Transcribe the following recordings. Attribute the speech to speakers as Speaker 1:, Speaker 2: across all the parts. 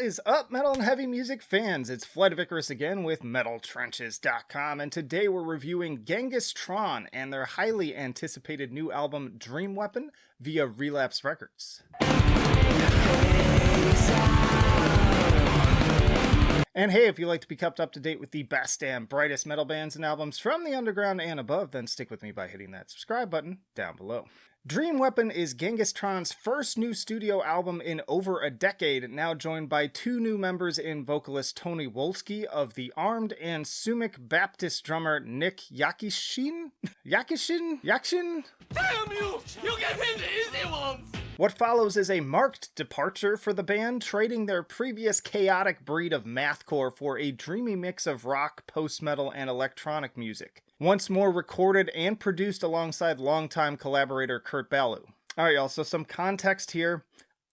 Speaker 1: is up, metal and heavy music fans? It's Flight of Icarus again with MetalTrenches.com, and today we're reviewing Genghis Tron and their highly anticipated new album Dream Weapon via Relapse Records. And hey, if you'd like to be kept up to date with the best and brightest metal bands and albums from the underground and above, then stick with me by hitting that subscribe button down below. Dream Weapon is Genghis Tron's first new studio album in over a decade, now joined by two new members in vocalist Tony Wolski of The Armed and Sumac Baptist drummer Nick Yacyshyn? Yacyshyn?
Speaker 2: Damn you! You get him the easy ones!
Speaker 1: What follows is a marked departure for the band, trading their previous chaotic breed of mathcore for a dreamy mix of rock, post-metal, and electronic music. Once more recorded and produced alongside longtime collaborator Kurt Ballou. Alright y'all, so some context here.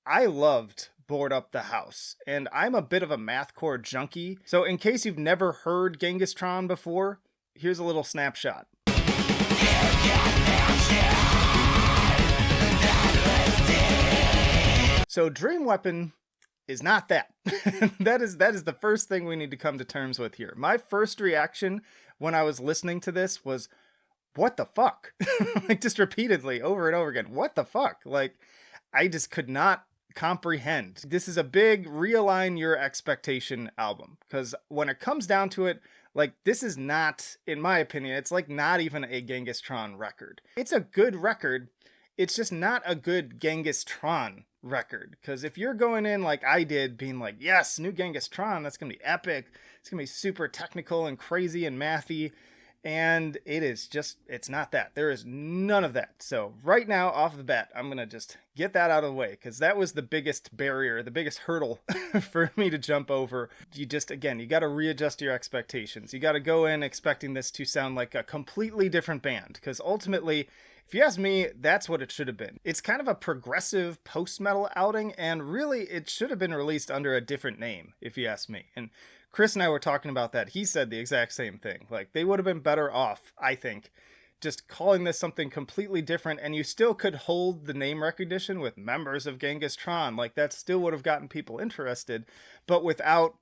Speaker 1: I loved Board Up the House, and I'm a bit of a mathcore junkie, so in case you've never heard Genghis Tron before, here's a little snapshot. So Dream Weapon is not that. that is the first thing we need to come to terms with here. My first reaction when I was listening to this was, what the fuck? Like, just repeatedly over and over again. What the fuck? Like, I just could not comprehend. This is a big realign your expectation album, because when it comes down to it, like, this is not, in my opinion, it's like not even a Genghis Tron record. It's a good record. It's just not a good Genghis Tron record, because if you're going in like I did, being like, yes, new Genghis Tron, that's gonna be epic, it's gonna be super technical and crazy and mathy, and it's not that. There is none of that. So right now, off the bat, I'm gonna just get that out of the way, because that was the biggest barrier, the biggest hurdle for me to jump over. You gotta readjust your expectations. You gotta go in expecting this to sound like a completely different band, because ultimately, if you ask me, that's what it should have been. It's kind of a progressive post-metal outing, and really it should have been released under a different name, if you ask me. And Chris and I were talking about that. He said the exact same thing. Like, they would have been better off, I think, just calling this something completely different, and you still could hold the name recognition with members of Genghis Tron. Like, that still would have gotten people interested, but without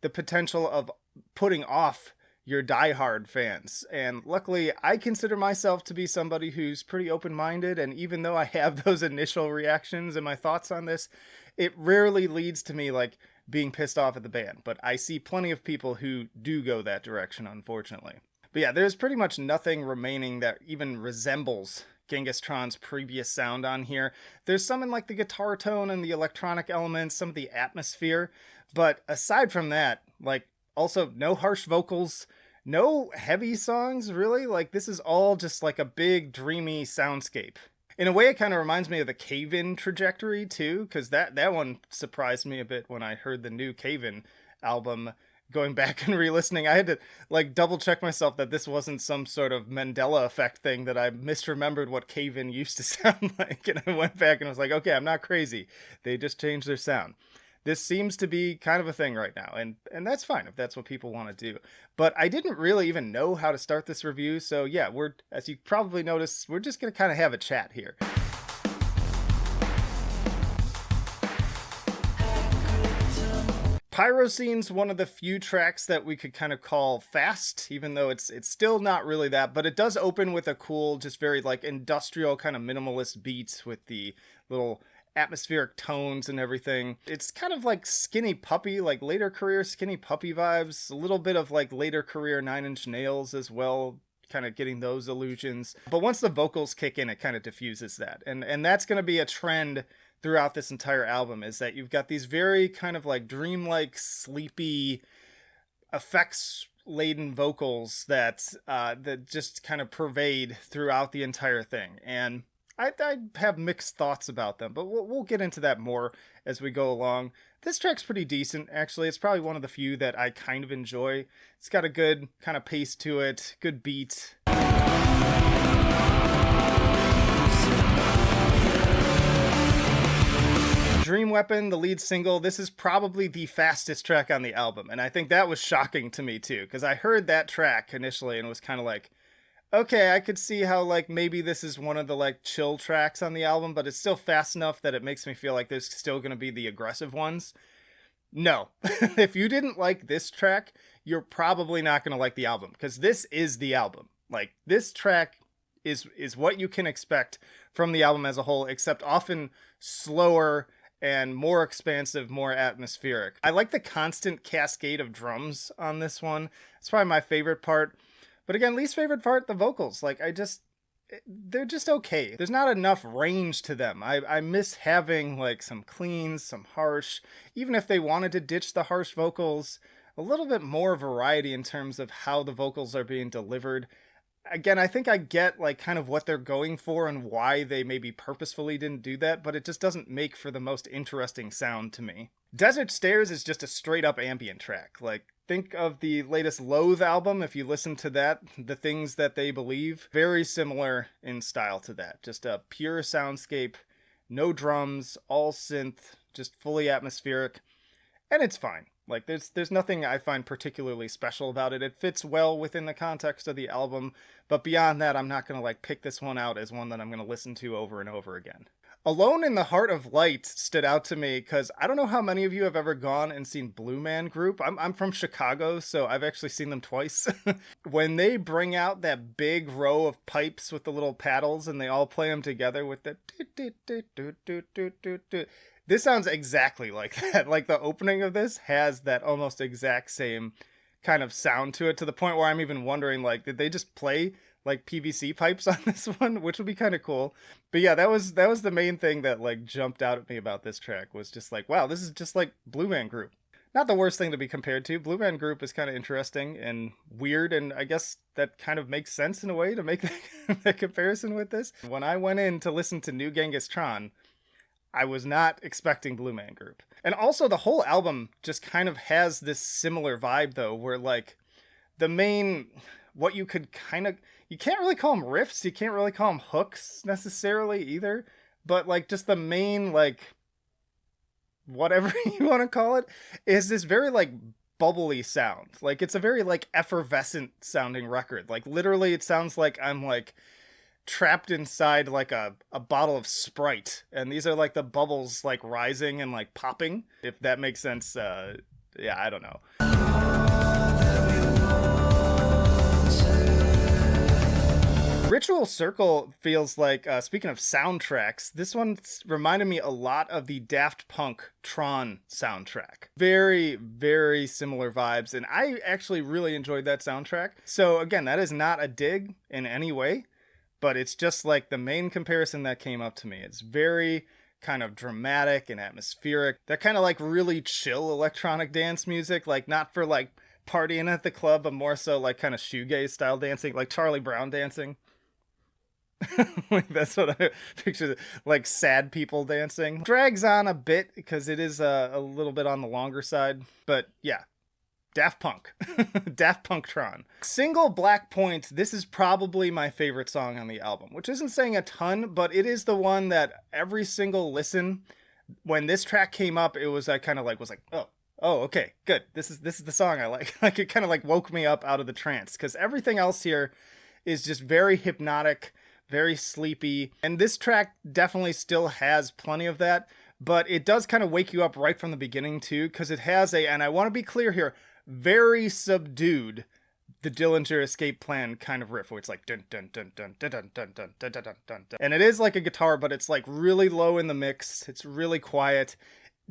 Speaker 1: the potential of putting off your diehard fans. And luckily, I consider myself to be somebody who's pretty open-minded, and even though I have those initial reactions and my thoughts on this, it rarely leads to me like being pissed off at the band. But I see plenty of people who do go that direction, unfortunately. But yeah, there's pretty much nothing remaining that even resembles Genghis Tron's previous sound on here. There's some in like the guitar tone and the electronic elements, some of the atmosphere, but aside from that, like, also no harsh vocals, no heavy songs, really. Like, this is all just like a big dreamy soundscape. In a way, it kind of reminds me of the Cave-In trajectory too, because that one surprised me a bit when I heard the new Cave-In album. Going back and re-listening, I had to like double check myself that this wasn't some sort of Mandela effect thing, that I misremembered what Cave-In used to sound like, and I went back and was like, okay, I'm not crazy. They just changed their sound. This seems to be kind of a thing right now, and that's fine if that's what people want to do. But I didn't really even know how to start this review, so yeah, as you probably noticed, we're just going to kind of have a chat here. Pyrocene's one of the few tracks that we could kind of call fast, even though it's still not really that, but it does open with a cool, just very like industrial kind of minimalist beats with the little atmospheric tones and everything. It's kind of like Skinny Puppy, like later career Skinny Puppy vibes, a little bit of like later career Nine Inch Nails as well, kind of getting those illusions. But once the vocals kick in, it kind of diffuses that. And that's going to be a trend throughout this entire album, is that you've got these very kind of like dreamlike, sleepy, effects laden vocals that just kind of pervade throughout the entire thing. And I have mixed thoughts about them, but we'll get into that more as we go along. This track's pretty decent, actually. It's probably one of the few that I kind of enjoy. It's got a good kind of pace to it, good beat. Dream Weapon, the lead single, this is probably the fastest track on the album, and I think that was shocking to me too, because I heard that track initially and was kind of like, okay, I could see how, like, maybe this is one of the, like, chill tracks on the album, but it's still fast enough that it makes me feel like there's still going to be the aggressive ones. No. If you didn't like this track, you're probably not going to like the album, because this is the album. Like, this track is what you can expect from the album as a whole, except often slower and more expansive, more atmospheric. I like the constant cascade of drums on this one. It's probably my favorite part. But again, least favorite part, the vocals. Like, they're just okay. There's not enough range to them. I miss having like some cleans, some harsh. Even if they wanted to ditch the harsh vocals, a little bit more variety in terms of how the vocals are being delivered. Again, I think I get like kind of what they're going for and why they maybe purposefully didn't do that, but it just doesn't make for the most interesting sound to me. Desert Stairs is just a straight up ambient track. Like, think of the latest Loathe album. If you listen to that, The Things That They Believe, very similar in style to that. Just a pure soundscape, no drums, all synth, just fully atmospheric, and it's fine. Like, there's nothing I find particularly special about it. It fits well within the context of the album, but beyond that, I'm not going to like pick this one out as one that I'm going to listen to over and over again. Alone in the Heart of Light stood out to me because I don't know how many of you have ever gone and seen Blue Man Group. I'm from Chicago, so I've actually seen them twice. When they bring out that big row of pipes with the little paddles and they all play them together with the... This sounds exactly like that. Like, the opening of this has that almost exact same kind of sound to it, to the point where I'm even wondering, like, did they just play like PVC pipes on this one, which would be kind of cool. But yeah, that was the main thing that like jumped out at me about this track, was just like, wow, this is just like Blue Man Group. Not the worst thing to be compared to. Blue Man Group is kind of interesting and weird, and I guess that kind of makes sense in a way to make that comparison with this. When I went in to listen to New Genghis Tron, I was not expecting Blue Man Group. And also the whole album just kind of has this similar vibe though, where like the main, what you could kind of, you can't really call them riffs, you can't really call them hooks necessarily either, but like just the main, like, whatever you want to call it, is this very like bubbly sound. Like, it's a very like effervescent sounding record. Like, literally it sounds like I'm like trapped inside like a bottle of Sprite, and these are like the bubbles like rising and like popping, if that makes sense. Yeah, I don't know. Ritual Circle feels like, speaking of soundtracks, this one reminded me a lot of the Daft Punk Tron soundtrack. Very, very similar vibes, and I actually really enjoyed that soundtrack. So again, that is not a dig in any way, but it's just like the main comparison that came up to me. It's very kind of dramatic and atmospheric. That kind of like really chill electronic dance music, like not for like partying at the club, but more so like kind of shoegaze style dancing, like Charlie Brown dancing. Like, that's what I picture, like sad people dancing. Drags on a bit because it is a little bit on the longer side, but yeah, Daft Punk. Daft Punk Tron. Single Black Point, this is probably my favorite song on the album, which isn't saying a ton, but it is the one that every single listen, when this track came up, it was, I kind of like was like, oh, okay, good, this is the song I like. Like, it kind of like woke me up out of the trance, because everything else here is just very hypnotic, very sleepy, and this track definitely still has plenty of that, but it does kind of wake you up right from the beginning too, because it has a, and I want to be clear here, very subdued, the Dillinger Escape Plan kind of riff, where it's like dun dun dun dun dun dun dun dun dun dun dun dun, and it is like a guitar, but it's like really low in the mix. It's really quiet.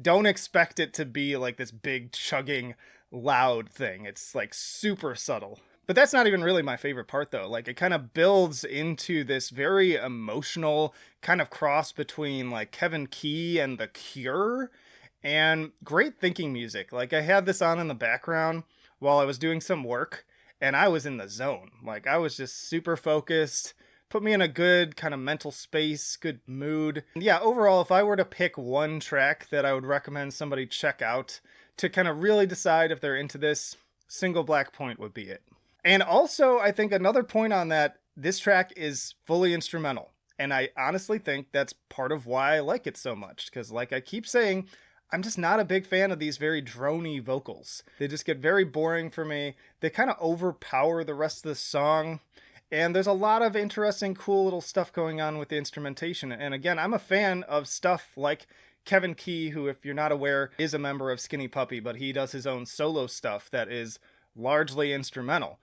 Speaker 1: Don't expect it to be like this big chugging loud thing. It's like super subtle. But that's not even really my favorite part though. Like, it kind of builds into this very emotional kind of cross between like Kevin Key and The Cure, and great thinking music. Like, I had this on in the background while I was doing some work, and I was in the zone. Like, I was just super focused, put me in a good kind of mental space, good mood. And yeah, overall, if I were to pick one track that I would recommend somebody check out to kind of really decide if they're into this, Single Black Point would be it. And also, I think another point on that, this track is fully instrumental. And I honestly think that's part of why I like it so much. Because like I keep saying, I'm just not a big fan of these very drony vocals. They just get very boring for me. They kind of overpower the rest of the song. And there's a lot of interesting, cool little stuff going on with the instrumentation. And again, I'm a fan of stuff like Kevin Key, who, if you're not aware, is a member of Skinny Puppy, but he does his own solo stuff that is largely instrumental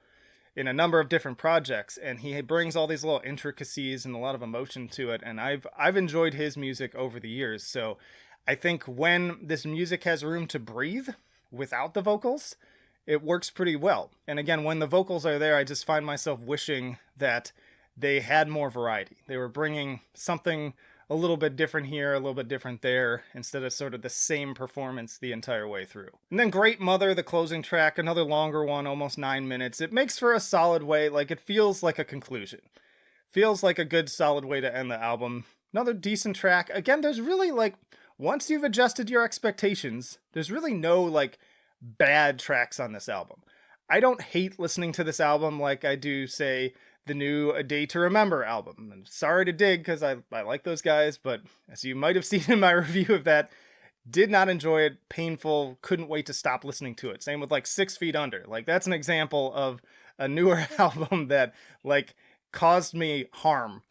Speaker 1: in a number of different projects, and he brings all these little intricacies and a lot of emotion to it, and I've enjoyed his music over the years. So I think when this music has room to breathe without the vocals, it works pretty well. And again, when the vocals are there, I just find myself wishing that they had more variety. They were bringing something a little bit different here, a little bit different there, instead of sort of the same performance the entire way through. And then Great Mother, the closing track, another longer one, almost 9 minutes. It makes for a solid way, like it feels like a conclusion. Feels like a good solid way to end the album. Another decent track. Again, there's really like, once you've adjusted your expectations, there's really no like bad tracks on this album. I don't hate listening to this album like I do, say, the new A Day to Remember album. I'm sorry to dig, because I like those guys, but as you might have seen in my review of that, did not enjoy it, painful, couldn't wait to stop listening to it. Same with like 6 Feet Under. Like, that's an example of a newer album that like caused me harm.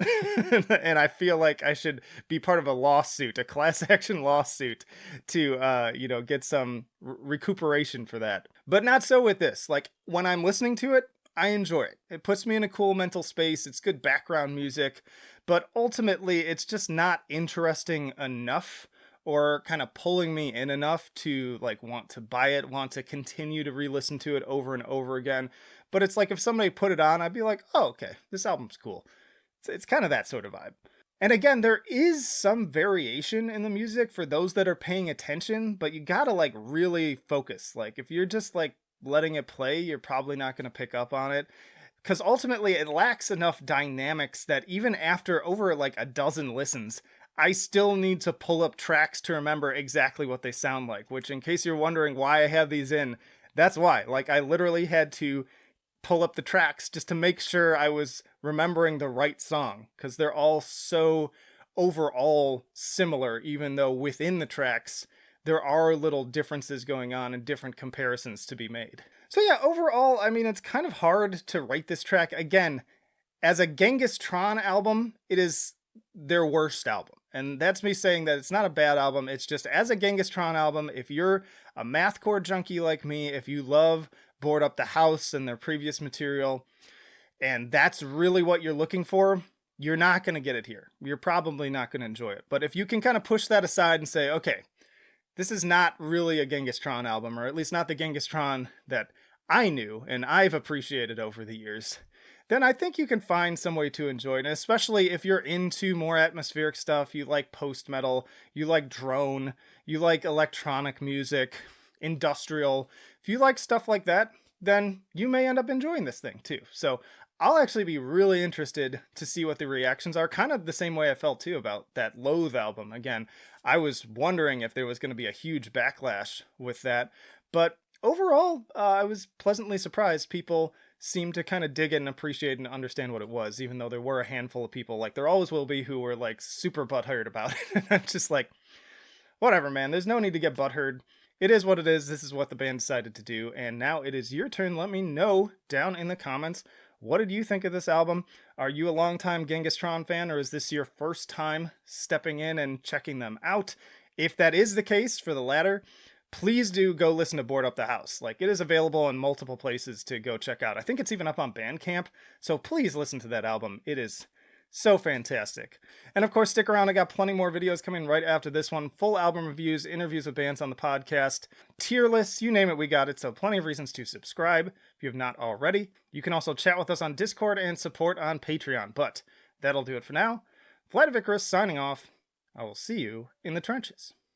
Speaker 1: And I feel like I should be part of a lawsuit, a class action lawsuit, to get some recuperation for that. But not so with this. Like, when I'm listening to it, I enjoy it. It puts me in a cool mental space. It's good background music, but ultimately it's just not interesting enough or kind of pulling me in enough to like want to buy it, want to continue to re-listen to it over and over again. But it's like if somebody put it on, I'd be like, oh, okay, this album's cool. It's kind of that sort of vibe. And again, there is some variation in the music for those that are paying attention, but you gotta like really focus. Like, if you're just like letting it play, you're probably not going to pick up on it, because ultimately it lacks enough dynamics that even after over like a dozen listens, I still need to pull up tracks to remember exactly what they sound like, which, in case you're wondering why I have these in, that's why. Like, I literally had to pull up the tracks just to make sure I was remembering the right song, because they're all so overall similar, even though within the tracks there are little differences going on and different comparisons to be made. So yeah, overall, I mean, it's kind of hard to rate this track. Again, as a Genghis Tron album, it is their worst album. And that's me saying that it's not a bad album. It's just, as a Genghis Tron album, if you're a mathcore junkie like me, if you love Board Up the House and their previous material, and that's really what you're looking for, you're not going to get it here. You're probably not going to enjoy it. But if you can kind of push that aside and say, okay, this is not really a Genghis Tron album, or at least not the Genghis Tron that I knew and I've appreciated over the years, then I think you can find some way to enjoy it. And especially if you're into more atmospheric stuff, you like post-metal, you like drone, you like electronic music, industrial. If you like stuff like that, then you may end up enjoying this thing too. So I'll actually be really interested to see what the reactions are. Kind of the same way I felt too about that Loathe album. Again, I was wondering if there was going to be a huge backlash with that. But overall, I was pleasantly surprised. People seemed to kind of dig it and appreciate and understand what it was, even though there were a handful of people, like there always will be, who were like super butthurt about it. I'm just like, whatever, man. There's no need to get butthurt. It is what it is. This is what the band decided to do. And now it is your turn. Let me know down in the comments, what did you think of this album? Are you a longtime Genghis Tron fan, or is this your first time stepping in and checking them out? If that is the case, for the latter, please do go listen to Board Up the House. Like, it is available in multiple places to go check out. I think it's even up on Bandcamp, so please listen to that album. It is so fantastic. And of course, stick around. I got plenty more videos coming right after this one. Full album reviews, interviews with bands on the podcast, tier lists, you name it, we got it. So plenty of reasons to subscribe if you have not already. You can also chat with us on Discord and support on Patreon. But that'll do it for now. Flight of Icarus signing off. I will see you in the trenches.